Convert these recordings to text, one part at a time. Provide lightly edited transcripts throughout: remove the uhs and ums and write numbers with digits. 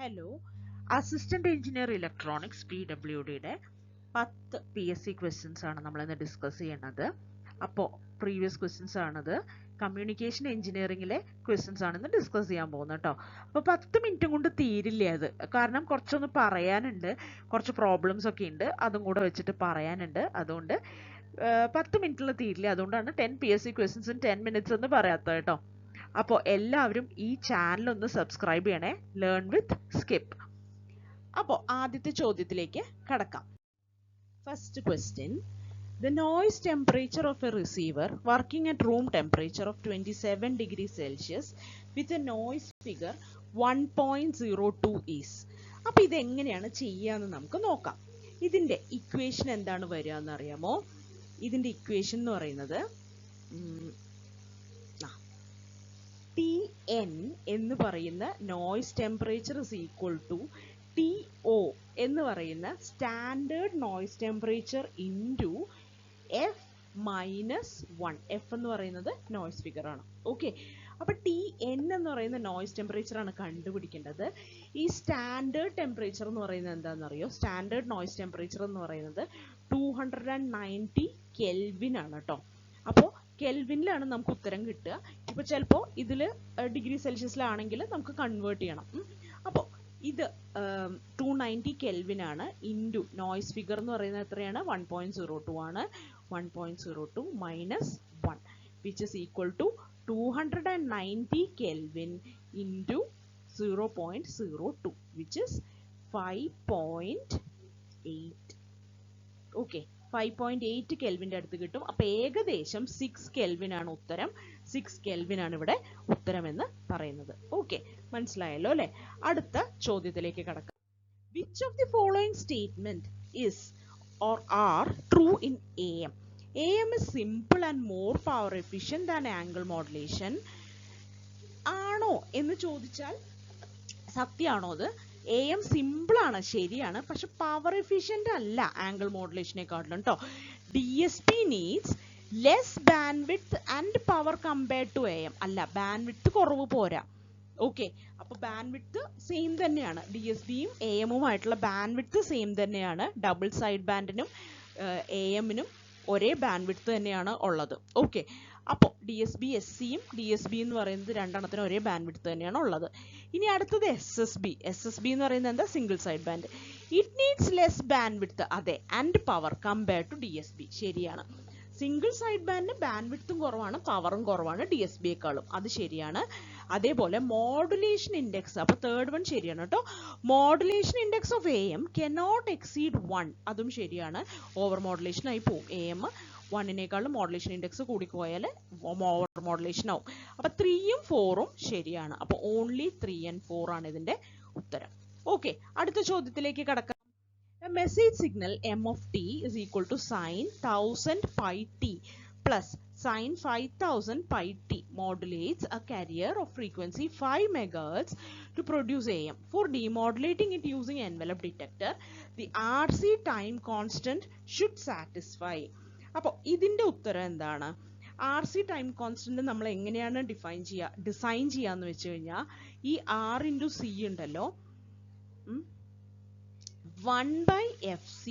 Hello, assistant engineer electronics PWDയുടെ 10 PSC questions ആണ് നമ്മൾ ഇന്ന് ഡിസ്കസ് ചെയ്യുന്നത്. അപ്പോൾ പ്രീവിയസ് ക്വസ്റ്റ്യൻസ് ആണത്. കമ്മ്യൂണിക്കേഷൻ എഞ്ചിനീയറിംഗിലെ ക്വസ്റ്റ്യൻസ് ആണ് ഇന്ന് ഡിസ്കസ് ചെയ്യാൻ പോകുന്നത് കേട്ടോ. അപ്പോൾ 10 മിനിറ്റും കൊണ്ട് തീരില്ല അത്, കാരണം കുറച്ചൊന്ന് പറയാനുണ്ട്, കുറച്ച് പ്രോബ്ലംസ് ഒക്കെ ഉണ്ട്, അതും കൂടെ വെച്ചിട്ട് പറയാനുണ്ട്. അതുകൊണ്ട് 10 മിനിറ്റിൽ തീരില്ല. അതുകൊണ്ടാണ് 10 PSC ക്വസ്റ്റ്യൻസ് ഇൻ 10 മിനിറ്റ്സ് എന്ന് പറയാത്തത് കേട്ടോ. അപ്പോൾ എല്ലാവരും ഈ ചാനൽ ഒന്ന് സബ്സ്ക്രൈബ് ചെയ്യണേ, ലേൺ വിത്ത് സ്കിപ്പ്. അപ്പോൾ ആദ്യത്തെ ചോദ്യത്തിലേക്ക് കടക്കാം. First question: the noise temperature of a receiver working at room temperature of 27 degrees Celsius with a noise figure 1.02 is. അപ്പോൾ ഇത് എങ്ങനെയാണ് ചെയ്യാന്ന് നമുക്ക് നോക്കാം. ഇതിന്റെ ഇക്വേഷൻ എന്താണ് വരിക എന്ന് അറിയാമോ? ഇതിന്റെ ഇക്വേഷൻ എന്ന് പറയുന്നത് Tn എന്ന് പറയുന്ന noise temperature is equal to TO എന്ന് പറയുന്ന standard noise temperature into F minus 1. F എന്ന് പറയുന്നത് നോയ്സ് ഫിഗർ ആണ്. ഓക്കെ, അപ്പോൾ Tn എന്ന് പറയുന്ന നോയ്സ് ടെമ്പറേച്ചർ ആണ് കണ്ടുപിടിക്കേണ്ടത്. ഈ സ്റ്റാൻഡേർഡ് ടെമ്പറേച്ചർ എന്ന് പറയുന്നത് എന്താണെന്നറിയോ? സ്റ്റാൻഡേർഡ് നോയ്സ് ടെമ്പറേച്ചർ എന്ന് പറയുന്നത് 290 കെൽവിൻ ആണ് കേട്ടോ. അപ്പോൾ കെൽവിനിലാണ് നമുക്ക് ഉത്തരം കിട്ടുക. ഇപ്പോൾ ചിലപ്പോൾ ഇതിൽ ഡിഗ്രി സെൽഷ്യസിലാണെങ്കിൽ നമുക്ക് കൺവേർട്ട് ചെയ്യണം. അപ്പോൾ ഇത് 290 കെൽവിൻ ആണ്. ഇൻറ്റു നോയ്സ് ഫിഗർ എന്ന് പറയുന്നത് എത്രയാണ്? 1.02 ആണ്. 1.02 minus 1 which is equal to 290 kelvin into 0.02 which is 5.8. Okay, 5.8 കെൽവിൻ്റെ അടുത്ത് കിട്ടും. അപ്പോൾ ഏകദേശം 6 കെൽവിൻ ആണ് ഉത്തരം. 6 കെൽവിൻ ആണ് ഇവിടെ ഉത്തരം എന്ന് പറയുന്നത്. ഓക്കെ, മനസ്സിലായല്ലോ അല്ലേ? അടുത്ത ചോദ്യത്തിലേക്ക് കടക്കാം. Which of the following statement is or are true in AM? AM is simple and more power efficient than angle modulation. ആണോ എന്ന് ചോദിച്ചാൽ സത്യമാണോ അത്? AM സിമ്പിൾ ആണ്, ശരിയാണ്, പക്ഷെ പവർ എഫിഷ്യൻ്റ് അല്ല ആംഗിൾ മോഡുലേഷനെക്കാട്ടിലും കേട്ടോ. DSP needs less bandwidth and power compared to AM. അല്ല, ബാൻഡ് വിഡ്ത്ത് കുറവ് പോരാ. ഓക്കെ, അപ്പോൾ ബാൻഡ് വിഡ്ത്ത് സെയിം തന്നെയാണ്. DSBയും AM-ഉമായിട്ടുള്ള ബാൻഡ് വിഡ്ത്ത് സെയിം തന്നെയാണ്. ഡബിൾ സൈഡ് ബാൻഡിനും AM-നും ഒരേ ബാൻഡ് വിഡ്ത്ത് തന്നെയാണ് ഉള്ളത്. ഓക്കെ, അപ്പോൾ DSB SCയും DSB എന്ന് പറയുന്നത് രണ്ടെണ്ണത്തിനും ഒരേ ബാൻഡ് വിഡ്ത്ത് തന്നെയാണ് ഉള്ളത്. ഇനി അടുത്തത് SSB. SSB എന്ന് പറയുന്നത് എന്താ? Single side band. It needs less bandwidth, അതെ, and power compared to DSB, ശരിയാണ്. സിംഗിൾ സൈഡ് ബാൻഡിന് ബാൻഡ് വിഡ്ത്തും കുറവാണ്, പവറും കുറവാണ് DSBയേക്കാളും, അത് ശരിയാണ്. അതേപോലെ മോഡുലേഷൻ ഇൻഡെക്സ്, അപ്പോൾ തേർഡ് വൺ ശരിയാണ് കേട്ടോ. Modulation index of AM cannot exceed 1, അതും ശരിയാണ്. ഓവർ മോഡുലേഷൻ ആയി പോവും. AM 1-നേക്കാളും മോഡുലേഷൻ ഇൻഡെക്സ് കൂടിപ്പോയാൽ ഓവർ മോഡുലേഷൻ ആവും. അപ്പോൾ 3ഉം 4ഉം ശരിയാണ്. അപ്പോൾ ഓൺലി 3 and 4 ആണ് ഇതിന്റെ ഉത്തരം. ഓക്കെ, അടുത്ത ചോദ്യത്തിലേക്ക് കടക്കാം. A message signal M of t is equal to sin 1000 pi t plus sin 5000 pi t modulates a carrier of frequency 5 MHz to produce AM. For demodulating it using envelope detector, the RC time constant should satisfy. അപ്പോൾ ഇതിന്റെ ഉത്തരം എന്താണ്? RC time constant നമ്മൾ എങ്ങനെയാണ് design ചെയ്യാന്ന് വെച്ച് കഴിഞ്ഞാൽ, ഈ R/C ഉണ്ടല്ലോ, 1/FC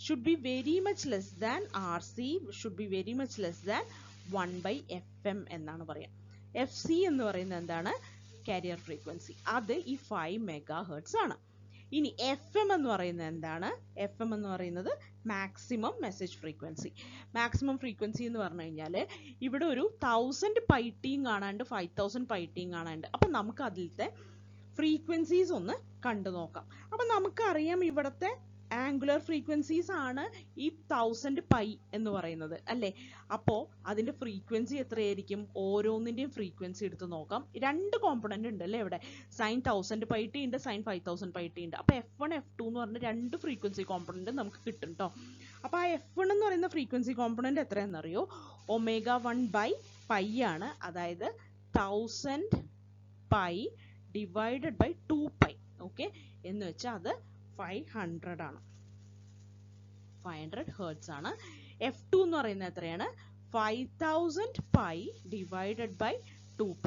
should be very much less than RC should be very much less than 1/FM എന്നാണ് പറയാം. FC എന്ന് പറയുന്നത് എന്താണ്? Carrier frequency. അത് ഈ 5 MHz ആണ്. ഇനി FM എന്ന് പറയുന്നത് എന്താണ്? FM എന്ന് പറയുന്നത് maximum message frequency. Maximum frequency എന്ന് പറഞ്ഞു കഴിഞ്ഞാൽ ഇവിടെ ഒരു 1000 pi t കാണാണ്ട് 5000 pi t കാണാണ്ട്. അപ്പം നമുക്ക് അതിലത്തെ ഫ്രീക്വൻസീസ് ഒന്ന് കണ്ടു നോക്കാം. അപ്പം നമുക്കറിയാം ഇവിടുത്തെ ആംഗുലർ ഫ്രീക്വൻസീസ് ആണ് ഈ 1000 പൈ എന്ന് പറയുന്നത് അല്ലേ? അപ്പോൾ അതിന്റെ ഫ്രീക്വൻസി എത്രയായിരിക്കും? ഓരോന്നിന്റെയും ഫ്രീക്വൻസി എടുത്ത് നോക്കാം. 2 കോമ്പണന്റ് ഉണ്ട് അല്ലേ ഇവിടെ? സൈൻ 1000 pi t ഉണ്ട്, സൈൻ 5000 pi t ഉണ്ട്. അപ്പോൾ F1 F2 എന്ന് പറഞ്ഞ 2 ഫ്രീക്വൻസി കോമ്പണന്റ് നമുക്ക് കിട്ടും കേട്ടോ. അപ്പോൾ ആ F1 എന്ന് പറയുന്ന ഫ്രീക്വൻസി കോമ്പണന്റ് എത്രയാണെന്നറിയോ? ω1/π ആണ്. അതായത് 1000 പൈ ഡിവൈഡഡ് ബൈ 2π. ഓക്കെ, എന്ന് വെച്ചാൽ അത് 500 ആണ്. 500 ഹെർട്സ് ആണ്. F2 എന്ന് പറയുന്നത് എത്രയാണ്? 5000 പൈ ഡിവൈഡഡ് ബൈ 2π.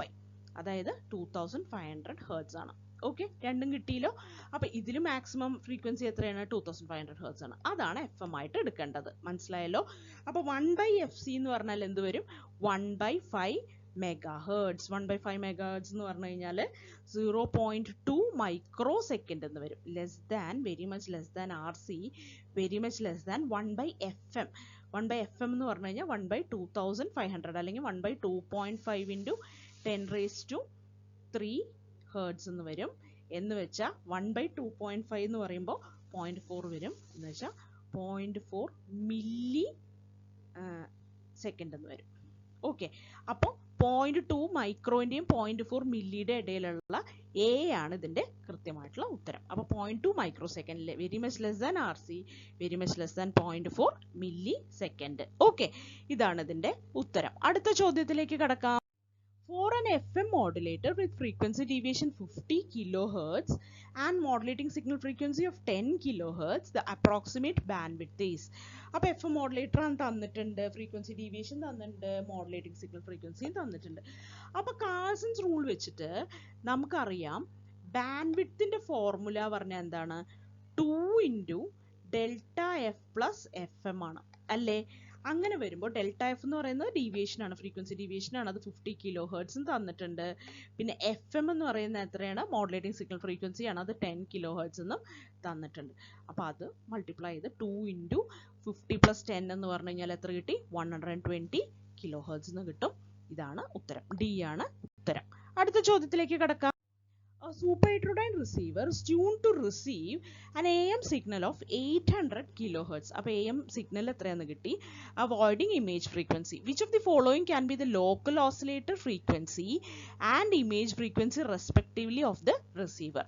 അതായത് 2500 ഹെർട്സ് ആണ്. ഓക്കെ, രണ്ടും കിട്ടിയല്ലോ. അപ്പൊ ഇതിൽ മാക്സിമം ഫ്രീക്വൻസി എത്രയാണ്? 2500 ഹെർട്സ് ആണ്. അതാണ് FM ആയിട്ട് എടുക്കേണ്ടത്. മനസ്സിലായല്ലോ? അപ്പൊ 1/FC എന്ന് പറഞ്ഞാൽ എന്ത് വരും? 1/5 മെഗാഹേർട്സ്. 1/5 മെഗാഹേർട്സ് എന്ന് പറഞ്ഞു കഴിഞ്ഞാൽ 0.2 മൈക്രോ സെക്കൻഡ് എന്ന് വരും. Less than, very much less than RC, very much less than 1/FM. 1/FM എന്ന് പറഞ്ഞു കഴിഞ്ഞാൽ 1/2500 അല്ലെങ്കിൽ 1/2.5 ഇൻറ്റു 10⁻³ ഹേർട്സ് എന്ന് വരും. എന്ന് വെച്ചാൽ 1/2.5 എന്ന് പറയുമ്പോൾ 0.4 വരും. എന്ന് വെച്ചാൽ 0.4 മില്ലി സെക്കൻഡ് എന്ന് വരും. ഓക്കെ, അപ്പോൾ 0.2 മൈക്രോൻ്റെയും 0.4 മില്ലിയുടെ ഇടയിലുള്ള A ആണ് ഇതിൻ്റെ കൃത്യമായിട്ടുള്ള ഉത്തരം. അപ്പോൾ 0.2 മൈക്രോ സെക്കൻഡിലെ very much less than RC, very much less than 0.4 millisecond. Okay, ഇതാണ് ഇതിൻ്റെ ഉത്തരം. അടുത്ത ചോദ്യത്തിലേക്ക് കടക്കാം. For an FM modulator with frequency deviation 50 kHz and modulating signal frequency of 10 kHz, the approximate bandwidth is. അപ്പോൾ FM modulator ആണ് തന്നിട്ടുണ്ട്, frequency deviation തന്നിട്ടുണ്ട്, മോഡുലേറ്റിംഗ് സിഗ്നൽ ഫ്രീക്വൻസിയും തന്നിട്ടുണ്ട്. അപ്പോൾ കാൾസൺസ് റൂൾ വെച്ചിട്ട് നമുക്കറിയാം ബാൻഡ്വിഡ്ത്തിന്റെ ഫോർമുല പറഞ്ഞാൽ എന്താണ്? 2 × Δf+FM ആണ് അല്ലേ? അങ്ങനെ വരുമ്പോൾ Δf എന്ന് പറയുന്നത് ഡീവിയേഷൻ ആണ്, ഫ്രീക്വൻസി ഡീവിയേഷൻ ആണ്. അത് 50 kHz തന്നിട്ടുണ്ട്. പിന്നെ FM എന്ന് പറയുന്നത് എത്രയാണ്? മോഡുലേറ്റിംഗ് സിഗ്നൽ ഫ്രീക്വൻസി ആണ്. അത് 10 kHz എന്നും തന്നിട്ടുണ്ട്. അപ്പോൾ അത് മൾട്ടിപ്ലൈ ചെയ്ത് 2 × 50 + 10 എന്ന് പറഞ്ഞു കഴിഞ്ഞാൽ എത്ര കിട്ടി? 120 kHz എന്ന് കിട്ടും. ഇതാണ് ഉത്തരം. D ആണ് ഉത്തരം. അടുത്ത ചോദ്യത്തിലേക്ക് കടക്കാം. A superheterodyne receiver is tuned to receive an AM signal of 800 kHz. അപ്പോൾ AM signal എത്രയാണെന്ന് കിട്ടി? Avoiding image frequency. Which of the following can be the local oscillator frequency and image frequency respectively of the receiver?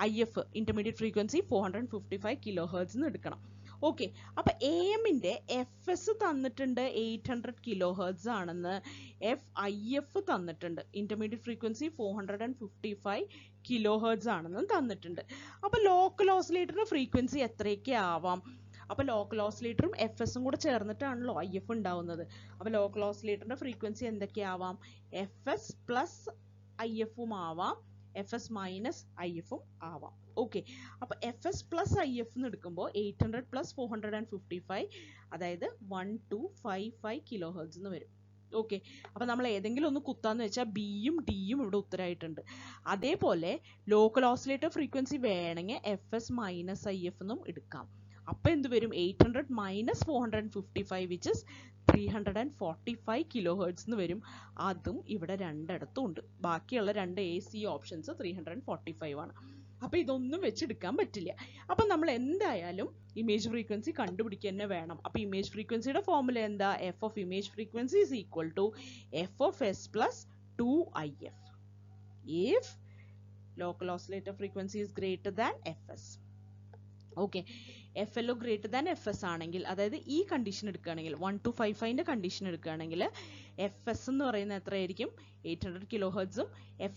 IF intermediate frequency 455 kHz എന്ന് എടുക്കണം. Okay, അപ്പോൾ AM-ന്റെ FS തന്നിട്ടുണ്ട് 800 kHz ആണെന്ന്, FIF തന്നിട്ടുണ്ട് intermediate frequency 455 kHz ആണെന്നും തന്നിട്ടുണ്ട്. അപ്പോൾ local ഓസിലേറ്ററിന്റെ ഫ്രീക്വൻസി എത്രയൊക്കെ ആവാം? അപ്പോൾ ലോക്കൽ ഓസിലേറ്ററും FS-ഉം കൂടെ ചേർന്നിട്ടാണല്ലോ IF ഉണ്ടാവുന്നത്. അപ്പോൾ ലോക്കൽ ഓസിലേറ്ററിന്റെ ഫ്രീക്വൻസി എന്തൊക്കെയാവാം? FS + IF-ഉം ആവാം, FS - IF-ഉം ആവാം. ഓക്കെ, അപ്പോൾ FS + IF എന്ന് എടുക്കുമ്പോൾ 800 + 455 അതായത് 1255 kHz എന്ന് വരും. ഓക്കെ, അപ്പോൾ നമ്മൾ ഏതെങ്കിലും ഒന്ന് കുത്താന്ന് വെച്ചാൽ ബിയും ഡിയും ഇവിടെ ഉത്തരമായിട്ടുണ്ട്. അതേപോലെ ലോക്കൽ ഓസിലേറ്റർ ഫ്രീക്വൻസി വേണമെങ്കിൽ FS - IF എന്നും എടുക്കാം. അപ്പോൾ എന്ത് വരും? 800 - 455 which is 345 kHz എന്ന് വരും. അതും ഇവിടെ രണ്ടിടത്തും ഉണ്ട്. ബാക്കിയുള്ള രണ്ട് AC ഓപ്ഷൻസ് 345 ആണ്. അപ്പോൾ ഇതൊന്നും വെച്ചെടുക്കാൻ പറ്റില്ല. അപ്പം നമ്മൾ എന്തായാലും ഇമേജ് ഫ്രീക്വൻസി കണ്ടുപിടിക്കുക തന്നെ വേണം. അപ്പോൾ ഇമേജ് ഫ്രീക്വൻസിയുടെ ഫോർമുല എന്താ? F of image frequency is equal to F of S plus 2IF if local oscillator frequency is greater than FS. Okay, FLO greater than FS ആണെങ്കിൽ, അതായത് ഈ കണ്ടീഷൻ എടുക്കുകയാണെങ്കിൽ 1255ന്റെ കണ്ടീഷൻ എടുക്കുകയാണെങ്കിൽ FS എന്ന് പറയുന്നത് എത്രയായിരിക്കും? 800 kHz ഉം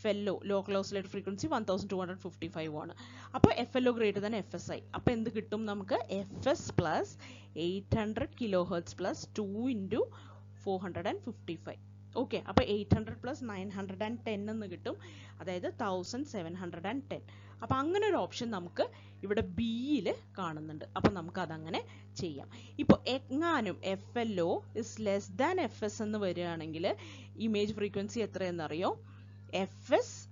FLO ലോക്കൽ ഓസിലേറ്റർ ഫ്രീക്വൻസി 1255 ആണ്. അപ്പോൾ FLO greater than FS ആയി. അപ്പോൾ എന്ത് കിട്ടും നമുക്ക്? FS plus 800 kHz plus 2 × 455. Okay, അപ്പോൾ 800 + 910 എന്ന് കിട്ടും, അതായത് 1710. അപ്പോൾ അങ്ങനെ ഒരു ഓപ്ഷൻ നമുക്ക് ഇവിടെ ബിയിൽ കാണുന്നുണ്ട്. അപ്പോൾ നമുക്ക് അതങ്ങനെ ചെയ്യാം. ഇപ്പോൾ എങ്ങാനും FLO is less than FS എന്ന് വരികയാണെങ്കിൽ ഇമേജ് ഫ്രീക്വൻസി എത്രയെന്നറിയോ? FS -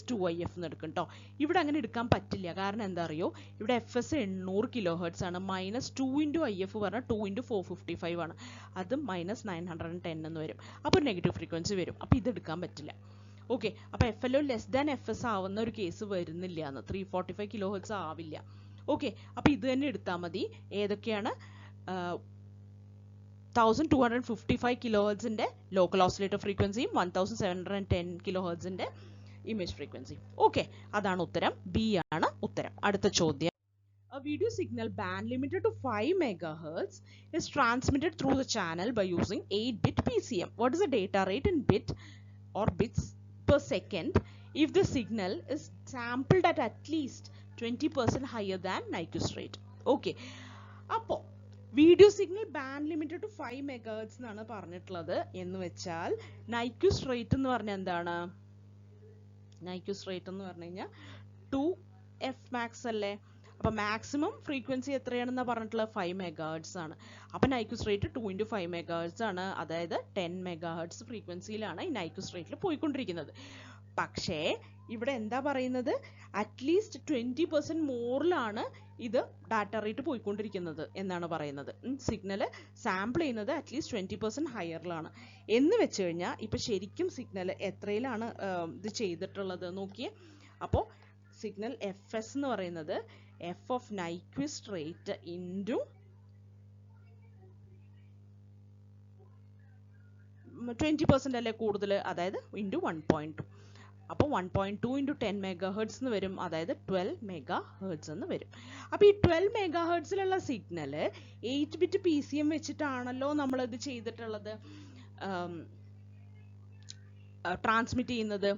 2IF എന്ന് എടുക്കും കേട്ടോ. ഇവിടെ അങ്ങനെ എടുക്കാൻ പറ്റില്ല. കാരണം എന്താ അറിയോ? ഇവിടെ FS 800 kHz ആണ്. -2 × IF പറഞ്ഞാൽ 2 × 455 ആണ്. അത് -910 എന്ന് വരും. അപ്പോൾ നെഗറ്റീവ് ഫ്രീക്വൻസി വരും. അപ്പോൾ ഇത് എടുക്കാൻ പറ്റില്ല. ഓക്കെ, അപ്പോൾ FLO ലെസ് ദാൻ FS ആവുന്ന ഒരു കേസ് വരുന്നില്ല എന്ന്. 345 kHz ആവില്ല. ഓക്കെ, അപ്പോൾ ഇത് തന്നെ എടുത്താൽ മതി. ഏതൊക്കെയാണ്? 1255 kHz-ന്റെ ലോക്കൽ ഓസിലേറ്റർ ഫ്രീക്വൻസിയും 1710 kHz-ന്റെ ഇമേജ് ഫ്രീക്വൻസി. ഓക്കെ, അതാണ് ഉത്തരം. ബി ആണ് ഉത്തരം. അടുത്ത ചോദ്യം. A video signal band limited to 5 MHz is transmitted through the channel by using 8-bit PCM. What is the data rate in bit or bits per second if the signal is sampled at least 20% higher than Nyquist rate? Okay, അപ്പോൾ video signal band limited to 5 MHz എന്നാണ് പറഞ്ഞിട്ടുള്ളത്. എന്ന് വെച്ചാൽ Nyquist rate എന്ന് പറഞ്ഞാൽ എന്താണ്? Nyquist rate എന്ന് പറഞ്ഞു കഴിഞ്ഞാൽ 2f മാക്സ് അല്ലേ. അപ്പൊ മാക്സിമം ഫ്രീക്വൻസി എത്രയാണെന്നാ പറഞ്ഞിട്ടുള്ളത് 5 മെഗാഹെർട്സ് ആണ്. അപ്പൊ നൈക്വിസ്റ്റ് റേറ്റ് 2 × 5 മെഗാഹെർട്സ് ആണ്. അതായത് 10 മെഗാഹെർട്സ് ഫ്രീക്വൻസിയിലാണ് ഈ നൈക്വിസ്റ്റ് റേറ്റിൽ പോയിക്കൊണ്ടിരിക്കുന്നത്. പക്ഷേ ഇവിടെ എന്താ പറയുന്നത്, അറ്റ്ലീസ്റ്റ് 20% മോറിലാണ് ഇത് ഡാറ്റ റേറ്റ് പോയിക്കൊണ്ടിരിക്കുന്നത് എന്നാണ് പറയുന്നത്. സിഗ്നൽ സാമ്പിൾ ചെയ്യുന്നത് അറ്റ്ലീസ്റ്റ് 20% ഹയറിലാണ് എന്ന് വെച്ച് കഴിഞ്ഞാൽ ഇപ്പൊ ശരിക്കും സിഗ്നൽ എത്രയിലാണ് ഇത് ചെയ്തിട്ടുള്ളത് നോക്കിയേ. അപ്പോൾ സിഗ്നൽ എഫ് എസ് എന്ന് പറയുന്നത് F of Nyquist rate into 20% അല്ലേ കൂടുതൽ, അതായത് ഇൻറ്റു 1.2. അപ്പോൾ 1.2 × 10 മെഗാഹെർട്സ് എന്ന് വരും, അതായത് 12 മെഗാഹെർട്സ് എന്ന് വരും. അപ്പോൾ ഈ 12 മെഗാഹെർട്സിലുള്ള സിഗ്നൽ 8 ബിറ്റ് PCM വെച്ചിട്ടാണല്ലോ നമ്മളിത് ചെയ്തിട്ടുള്ളത്, ട്രാൻസ്മിറ്റ് ചെയ്യുന്നത്.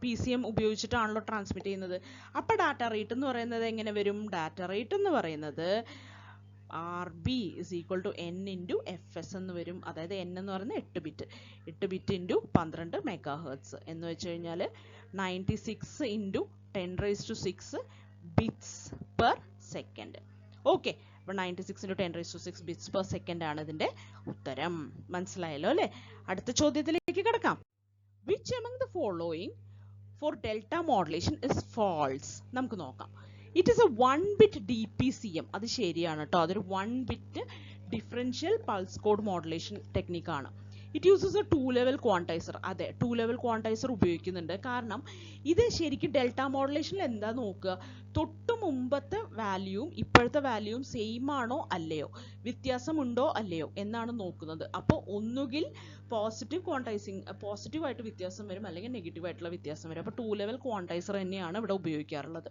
PCM ഉപയോഗിച്ചിട്ടാണല്ലോ ട്രാൻസ്മിറ്റ് ചെയ്യുന്നത്. അപ്പോൾ ഡാറ്റ റേറ്റ് എന്ന് പറയുന്നത് എങ്ങനെ വരും? ഡാറ്റ റേറ്റ് എന്ന് പറയുന്നത് RB = N × FS എന്ന് വരും. അതായത് N എന്ന് പറയുന്നത് 8 ബിറ്റ്, 8 ബിറ്റ് ഇൻറ്റു 12 മെഗാഹെർട്സ് എന്ന് വെച്ച് കഴിഞ്ഞാൽ 96 × 10⁻⁶ ബിറ്റ്സ് പെർ സെക്കൻഡ്. ഓക്കെ, അപ്പോൾ 96 × 10⁻⁶ ബിറ്റ്സ് പെർ സെക്കൻഡ് ആണ് ഇതിന്റെ ഉത്തരം. മനസ്സിലായല്ലോ അല്ലേ? അടുത്ത ചോദ്യത്തിലേക്ക് കിടക്കാം. Which among the following for delta modulation is false? നമുക്ക് നോക്കാം. It is a 1-bit DPCM. അത് ശരിയാണ് കേട്ടോ. അതൊരു 1-bit differential pulse code modulation ടെക്നിക്കാണ്. It uses a 2-level quantizer. അതെ, 2-level ക്വാണ്ടൈസർ ഉപയോഗിക്കുന്നുണ്ട്. കാരണം ഇത് ശരിക്കും ഡെൽറ്റ മോഡുലേഷനിൽ എന്താ നോക്കുക, തൊട്ട് മുമ്പത്തെ വാല്യൂവും ഇപ്പോഴത്തെ വാല്യൂവും സെയിം ആണോ അല്ലയോ, വ്യത്യാസമുണ്ടോ അല്ലയോ എന്നാണ് നോക്കുന്നത്. അപ്പോൾ ഒന്നുകിൽ പോസിറ്റീവ് ക്വാണ്ടൈസിങ്, പോസിറ്റീവായിട്ട് വ്യത്യാസം വരും, അല്ലെങ്കിൽ നെഗറ്റീവായിട്ടുള്ള വ്യത്യാസം വരും. അപ്പോൾ 2-level ക്വാണ്ടൈസർ തന്നെയാണ് ഇവിടെ ഉപയോഗിക്കാറുള്ളത്.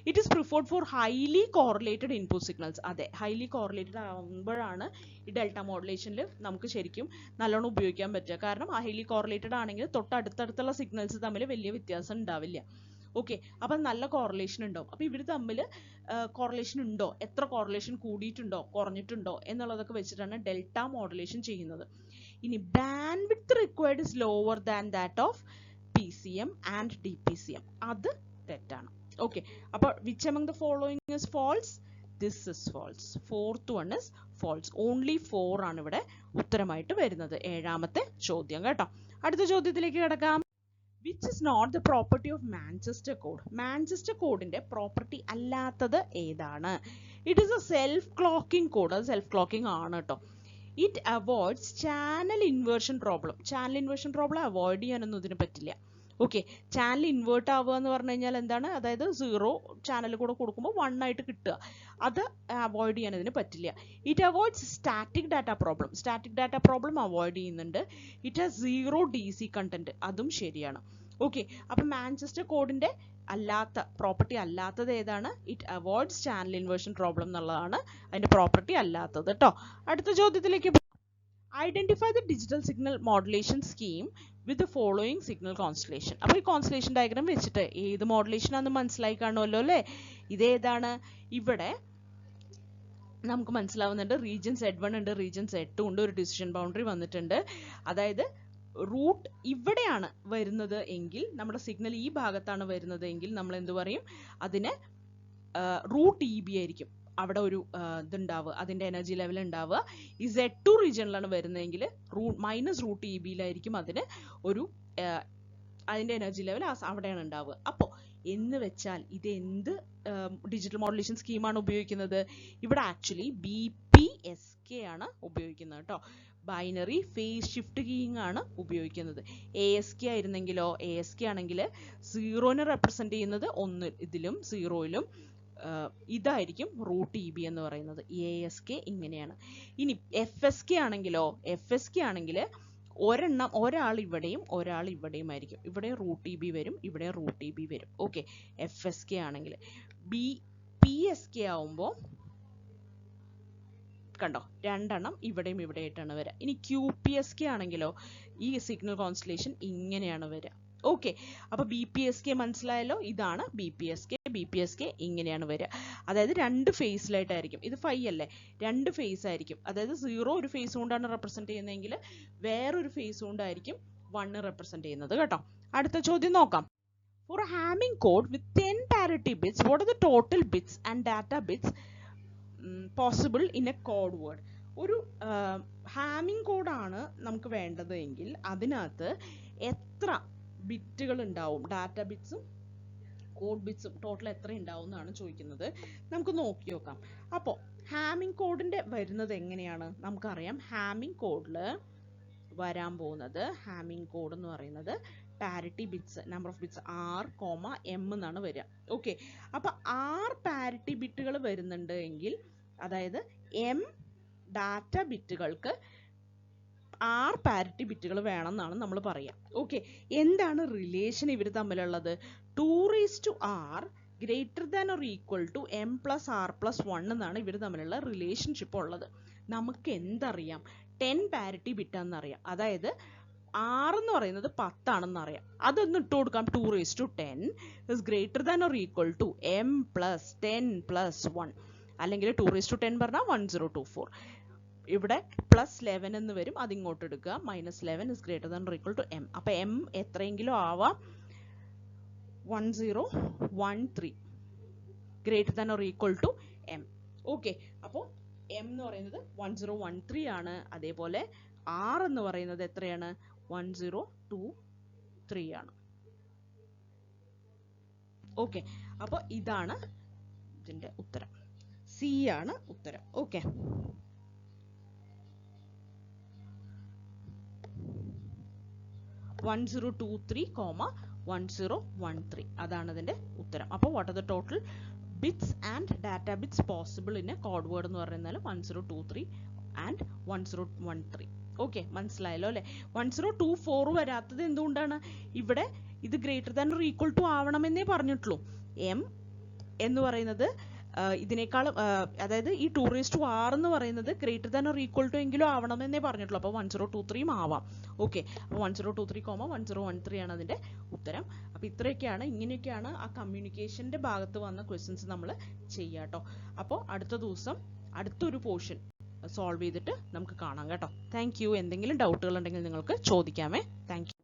It is preferred for highly correlated input signals. അതെ, ഹൈലി കോറിലേറ്റഡ് ആകുമ്പോഴാണ് ഈ ഡെൽറ്റ മോഡുലേഷനിൽ നമുക്ക് ശരിക്കും നല്ലോണം ഉപയോഗിക്കാൻ പറ്റുക. കാരണം ഹൈലി കോറിലേറ്റഡ് ആണെങ്കിൽ തൊട്ടടുത്തടുത്തുള്ള സിഗ്നൽസ് തമ്മിൽ വലിയ വ്യത്യാസം ഉണ്ടാവില്ല. ഓക്കെ, അപ്പം നല്ല കോറിലേഷൻ ഉണ്ടാവും. അപ്പോൾ ഇവർ തമ്മിൽ കോറിലേഷൻ ഉണ്ടോ, എത്ര കോറിലേഷൻ കൂടിയിട്ടുണ്ടോ കുറഞ്ഞിട്ടുണ്ടോ എന്നുള്ളതൊക്കെ വെച്ചിട്ടാണ് ഡെൽറ്റ മോഡുലേഷൻ ചെയ്യുന്നത്. ഇനി band width required is lower than that of PCM and DPCM. അത് തെറ്റാണ്. ഓക്കെ, അപ്പോൾ which among the following is false? This is false. Fourth one is false. Only 4 ആണ് ഇവിടെ ഉത്തരമായിട്ട് വരുന്നത്. 7ാമത്തെ ചോദ്യം കേട്ടോ. അടുത്ത ചോദ്യത്തിലേക്ക് കിടക്കാം. Which is not the property of Manchester code? Manchester കോഡിന്റെ പ്രോപ്പർട്ടി അല്ലാത്തത് ഏതാണ്? It is a self clocking code. അത് സെൽഫ് ക്ലോക്കിംഗ് ആണ് കേട്ടോ. It avoids channel inversion problem. Channel inversion problem avoid ചെയ്യാനൊന്നും ഇതിന് പറ്റില്ല. ഓക്കെ, ചാനൽ ഇൻവേർട്ട് ആവുക എന്ന് പറഞ്ഞു കഴിഞ്ഞാൽ എന്താണ്, അതായത് 0 ചാനൽ കൂടെ കൊടുക്കുമ്പോൾ 1 ആയിട്ട് കിട്ടുക, അത് അവോയ്ഡ് ചെയ്യാൻ ഇതിന് പറ്റില്ല. It avoids static data problem. Static data problem avoid ചെയ്യുന്നുണ്ട്. It has 0 DC content. അതും ശരിയാണ്. ഓക്കെ, അപ്പം മാഞ്ചസ്റ്റർ കോഡിന്റെ അല്ലാത്ത പ്രോപ്പർട്ടി അല്ലാത്തത് ഏതാണ്? It avoids channel inversion problem എന്നുള്ളതാണ് അതിന്റെ പ്രോപ്പർട്ടി അല്ലാത്തത് കേട്ടോ. അടുത്ത ചോദ്യത്തിലേക്ക്. Identify the digital signal modulation scheme with the following signal constellation. അപ്പോൾ ഈ കോൺസ്റ്റലേഷൻ ഡയഗ്രാം വെച്ചിട്ട് ഏത് മോഡുലേഷൻ ആണെന്ന് മനസ്സിലായി കാണുമല്ലോ അല്ലേ? ഇതേതാണ്? ഇവിടെ നമുക്ക് മനസ്സിലാവുന്നുണ്ട് റീജിയൻ Z1 ഉണ്ട്, റീജിയൻ Z2 ഉണ്ട്, ഒരു ഡിസിഷൻ ബൗണ്ടറി വന്നിട്ടുണ്ട്. അതായത് റൂട്ട് ഇവിടെയാണ് വരുന്നത് എങ്കിൽ, നമ്മുടെ സിഗ്നൽ ഈ ഭാഗത്താണ് വരുന്നത് എങ്കിൽ നമ്മൾ എന്ത് പറയും? അതിന് റൂട്ട് EB ആയിരിക്കും അവിടെ ഒരു ഇതുണ്ടാവുക, അതിന്റെ എനർജി ലെവൽ ഉണ്ടാവുക. ഈ Z2 റീജിയനിലാണ് വരുന്നതെങ്കിൽ -√ EBയിലായിരിക്കും അതിന് ഒരു അതിന്റെ എനർജി ലെവൽ അവിടെയാണ് ഉണ്ടാവുക. അപ്പോൾ എന്ന് വെച്ചാൽ ഇത് എന്ത് ഡിജിറ്റൽ മോഡുലേഷൻ സ്കീമാണ് ഉപയോഗിക്കുന്നത്? ഇവിടെ ആക്ച്വലി BPSK ആണ് ഉപയോഗിക്കുന്നത് കേട്ടോ. ബൈനറി ഫേസ് ഷിഫ്റ്റ് കീയിങ് ആണ് ഉപയോഗിക്കുന്നത്. ASK ആയിരുന്നെങ്കിലോ, ASK ആണെങ്കിൽ 0നെ റെപ്രസെന്റ് ചെയ്യുന്നത് 1 ഇതിലും 0യിലും, ഇതായിരിക്കും റൂട്ട് EB എന്ന് പറയുന്നത്. ASK ഇങ്ങനെയാണ്. ഇനി FSK ആണെങ്കിലോ, FSK ആണെങ്കിൽ ഒരാൾ ഇവിടെയും ഒരാൾ ഇവിടെയും ആയിരിക്കും. ഇവിടെ റൂട്ട് EB വരും, ഇവിടെ റൂട്ട് EB വരും. ഓക്കെ, FSK ആണെങ്കിൽ. PSK ആവുമ്പോൾ കണ്ടോ, 2 എണ്ണം ഇവിടെയും ഇവിടെ ആയിട്ടാണ് വരിക. ഇനി QPSK ആണെങ്കിലോ ഈ സിഗ്നൽ കോൺസ്റ്റലേഷൻ ഇങ്ങനെയാണ് വരിക. ഓക്കെ, അപ്പൊ BPSK മനസ്സിലായല്ലോ? ഇതാണ് BPSK ഇങ്ങനെയാണ് വരിക. അതായത് 2 ഫേസിലായിട്ടായിരിക്കും. ഇത് 5 അല്ലേ, 2 ഫേസ് ആയിരിക്കും. അതായത് 0 ഒരു ഫേസ് കൊണ്ടാണ് റെപ്രസെന്റ് ചെയ്യുന്നതെങ്കിൽ വേറൊരു ഫേസ് കൊണ്ടായിരിക്കും 1 റെപ്രസെന്റ് ചെയ്യുന്നത് കേട്ടോ. അടുത്ത ചോദ്യം നോക്കാം. For a Hamming code with 10 parity bits, what are the total bits and data bits possible in a code word? ഒരു ഹാമിംഗ് കോഡാണ് നമുക്ക് വേണ്ടത് എങ്കിൽ അതിനകത്ത് എത്ര ബിറ്റുകൾ ഉണ്ടാവും, ഡാറ്റ ബിറ്റ്സും കോഡ് ബിറ്റ്സും ടോട്ടൽ എത്ര ഉണ്ടാവും എന്നാണ് ചോദിക്കുന്നത്. നമുക്ക് നോക്കി നോക്കാം. അപ്പോൾ ഹാമിംഗ് കോഡിന്റെ വരുന്നത് എങ്ങനെയാണ് നമുക്കറിയാം. ഹാമിംഗ് കോഡിൽ വരാൻ പോകുന്നത്, ഹാമിംഗ് കോഡ് എന്ന് പറയുന്നത് parity bits, number of bits R, M എന്നാണ് വരിക. ഓക്കെ, അപ്പൊ R പാരിറ്റി ബിറ്റുകൾ വരുന്നുണ്ട് എങ്കിൽ, അതായത് M ഡാറ്റ ബിറ്റുകൾക്ക് R പാരിറ്റി ബിറ്റുകൾ വേണം എന്നാണ് നമ്മൾ പറയുക. ഓക്കെ, എന്താണ് റിലേഷൻ ഇവർ തമ്മിലുള്ളത്? 2:R greater than or equal to M + R + 1 എന്നാണ് ഇവർ തമ്മിലുള്ള റിലേഷൻഷിപ്പ് ഉള്ളത്. നമുക്ക് എന്തറിയാം? 10 പാരിറ്റി ബിറ്റാണെന്ന് അറിയാം. അതായത് R എന്ന് പറയുന്നത് 10 ആണെന്ന് അറിയാം. അതൊന്ന് ഇട്ട് കൊടുക്കാം. 2:10 is greater than or equal to M + 10 + 1, അല്ലെങ്കിൽ 2:10 പറഞ്ഞാൽ 1024. ഇവിടെ +11 എന്ന് വരും, അത് ഇങ്ങോട്ട് എടുക്കുക. -11 is greater than or equal to M. അപ്പൊ M എത്രയെങ്കിലും ആവാം, 1013 greater than or equal to M. Okay, അപ്പോൾ M എന്ന് പറയുന്നത് 1013 ആണ്. അതേപോലെ R എന്ന് പറയുന്നത് എത്രയാണ്? 1023 ആണ്. ഓക്കെ, അപ്പോൾ ഇതാണ് ഇതിന്റെ ഉത്തരം. C ആണ് ഉത്തരം. ഓക്കെ, (1023,1013) അതാണ് ഇതിന്റെ ഉത്തരം. അപ്പോൾ what are the total bits and data bits possible in A code word എന്ന് പറയുന്നത് 1023 ആൻഡ് 1013. ഓക്കെ, മനസ്സിലായല്ലോ അല്ലെ? 1024 വരാത്തത് എന്തുകൊണ്ടാണ്? ഇവിടെ ഇത് greater than or equal to ആവണമെന്നേ പറഞ്ഞിട്ടുള്ളൂ. M എന്ന് പറയുന്നത് ഇതിനേക്കാൾ, അതായത് ഈ 2:R എന്ന് പറയുന്നത് greater than or equal to എങ്കിലും ആവണമെന്നേ പറഞ്ഞിട്ടുള്ളൂ. അപ്പോൾ 1023 ആവാം. ഓക്കെ, അപ്പോൾ 1023,1013 ആണ് അതിന്റെ ഉത്തരം. അപ്പോൾ ഇത്രയൊക്കെയാണ്, ഇങ്ങനെയൊക്കെയാണ് ആ കമ്മ്യൂണിക്കേഷന്റെ ഭാഗത്ത് വന്ന ക്വസ്റ്റ്യൻസ് നമ്മൾ ചെയ്യാട്ടോ. അപ്പോൾ അടുത്ത ദിവസം അടുത്തൊരു പോർഷൻ സോൾവ് ചെയ്തിട്ട് നമുക്ക് കാണാം കേട്ടോ. Thank you. എന്തെങ്കിലും ഡൗട്ടുകൾ ഉണ്ടെങ്കിൽ നിങ്ങൾക്ക് ചോദിക്കാമേ. Thank you.